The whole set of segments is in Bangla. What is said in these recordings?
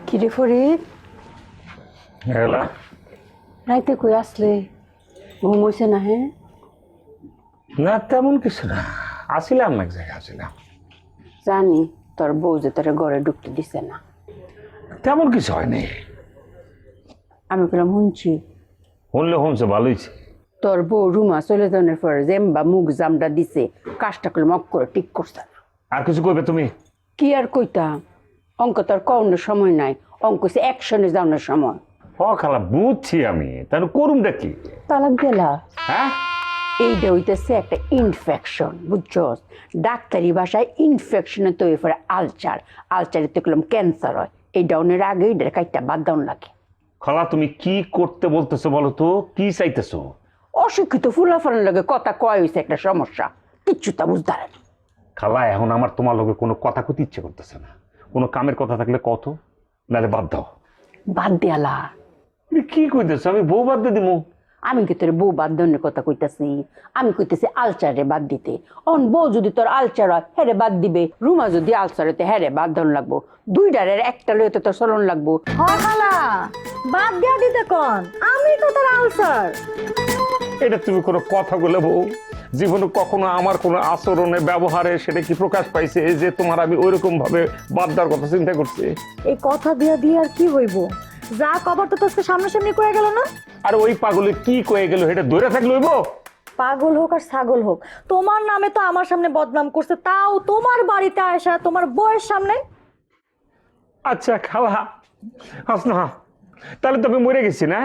কিরে ফরিদ, এলা রাইতে কই আসলে? ঘুম হইছে না? হ্যাঁ, না তেমন কিছু না, আসিলাম এক জায়গায় আসিলাম। জানি তোর বউ যে তোর ঘরে ঢুকতে দিছে না। তেমন কিছু হয়নি। আমি বললাম শুনছি শুনলে শুনছে ভালোইছে। তোর বউ রুমা চলে যাওয়ার পর জেম্বা মুখ জামটা দিছে, কাজটা করলে মক করে ঠিক করছে না। আর কিছু কইবে তুমি? কি আর কইতাম, অঙ্ক তোর কওনের সময় নাই, অঙ্ক হচ্ছে অ্যাকশনে যাওয়ার সময়। হ খালা বুঝছি আমি, তাহলে করুমটা কি? তালাক গেলা হ্যাঁ, এইটা হইতেছে একটা ইনফেকশন, বুঝছস? ডাক্তারি ভাষায় ইনফেকশনে তৈরি করে আলচার, আলচারে তো করলাম ক্যান্সার হয়। এই ডাউনের আগে এইটার কাইটটা বাদ ডাউন লাগে। খালা তুমি কি করতে বলতেছো বলো তো, কি চাইতেছো? অশিক্ষিত ফুলাফানের লগে কথা কয় হয়েছে একটা সমস্যা, কিচ্ছু তা বুঝতে পারে না। খালা এখন আমার তোমার লগে কোনো কথা কইতে ইচ্ছে করতেছে না। কোনো কামের কথা থাকলে কত, নাহলে বাদ দাও। বাদ দেয়ালা? তুমি কি কইতেছো? আমি বউ বাদ দিয়ে দিমু? আমি কি তোর বউ বাদ দেওয়ার কথা কইতাছি? আমি কইতেছি আলচারে বাদ দিতে। অন বউ যদি তোর আলচার হয় হেরে বাদ দিবে, রুমা যদি আলচার হইতে হেরে বাদ দেওয়ার লাগবো। দুইটারের একটা লইতে তোর চলন লাগবো। খালা বাদ দিয়া দিতে কন, আমি তো তোর আনসার। এটা তুমি কোনো কথা বলে বউ? জীবনে কখনো আমার কোনো আচরণে ব্যবহারে সেটা কি প্রকাশ পাইছে যে তোমার আমি ওইরকম ভাবে বাদ দেওয়ার কথা চিন্তা করছি? এই কথা দিয়া দিয়ে আর কি হইব? যা কবার তো তোর সামনাসামনি কয়ে গেল না। আর ওই পাগলে কি কয়ে গেল এটা ধরে থাকলে হইব? পাগল হোক আর ছাগল হোক, তোমার নামে তো আমার সামনে বদনাম করছে, তাও তোমার বাড়িতে আসা তোমার বউয়ের সামনে। আচ্ছা খালা হাসনা, তাহলে তো আমি মরে গেছি না?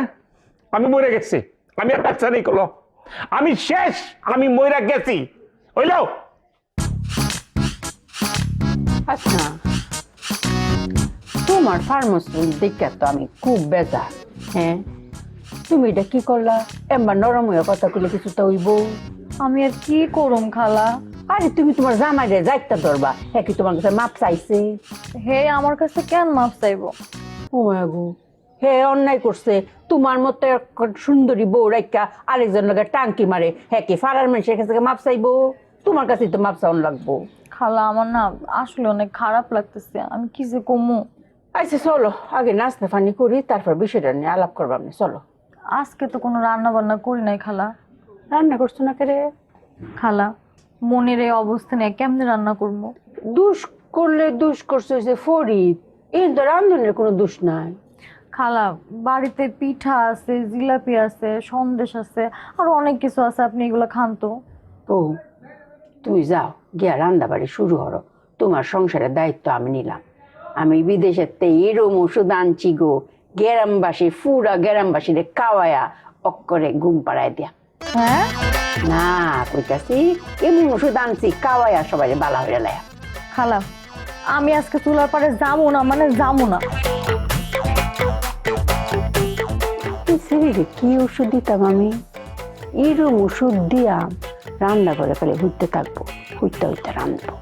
আমি মরে গেছি, আমি আর বাচ্চা নেই কলো, আমি শেষ, আমি মরে গেছি। হইল? আচ্ছা, তোমার ফার্মাসি দেখে তো আমি খুব বেজার। হ্যাঁ, তুমি এটা কি করলা? এমবার নরম হয়ে কথা কইলে কিছু তো হইব। আমি আর কি করুম খালা? আরে তুমি তোমার জামাইরে যাইতে ধরবা, হ্যাঁ কি তোমার কাছে মাপ চাইছে? হে আমার কাছে কেন মাফ চাইবো? ও গো, হে অন্যায় করছে। তোমার মতো এক সুন্দরী বউ রাইকা আরেকজন লোকের টাঙ্কি মারে, হ্যাঁ কি ফারার মানুষের কাছে মাপ চাইবো? তোমার কাছে তো মাপ চাউন লাগবো। খালা আমার না আসলে অনেক খারাপ লাগতেছে, আমি কি যে কমু। আচ্ছা চলো, আগে নাস্তা পানি করি, তারপর বিষয়টা নিয়ে আলাপ করবো। আপনি চলো। আজকে তো কোনো রান্না বান্না করি নাই খালা। রান্না করছো না কেরে? খালা মনের এই অবস্থা নিয়ে কেমনে রান্না করবো? দুষ করলে দুষ করছে যে ফরিদ, এই তো রান্ধনের কোনো দোষ নাই। খালা বাড়িতে পিঠা আছে, জিলাপি আছে, সন্দেশ আছে, আর অনেক কিছু আছে, আপনি এগুলো খান তো। ও, তুমি যাও গিয়া রান্না বাড়ি শুরু করো, তোমার সংসারের দায়িত্ব আমি নিলাম। আমি বিদেশের এরম ওষুধ আনছি গো, গ্রামবাসী পুরা গ্রামবাসীরে কাওয়ায়া অক্করে ঘুম পাড়ায় দিয়া। হ্যাঁ না কইতাছি, এমন ওষুধ আনছি কাওয়ায়া সবাই বালা হইয়া লায়া। খালা আমি আজকে চুলার পারে যাবো না, মানে যাবো না। শরীরে কি ওষুধ দিতাম আমি? এরম ওষুধ দিয়া রান্না করে ফেলে হইতে থাকবো, হইতে হইতে রান্ধবো।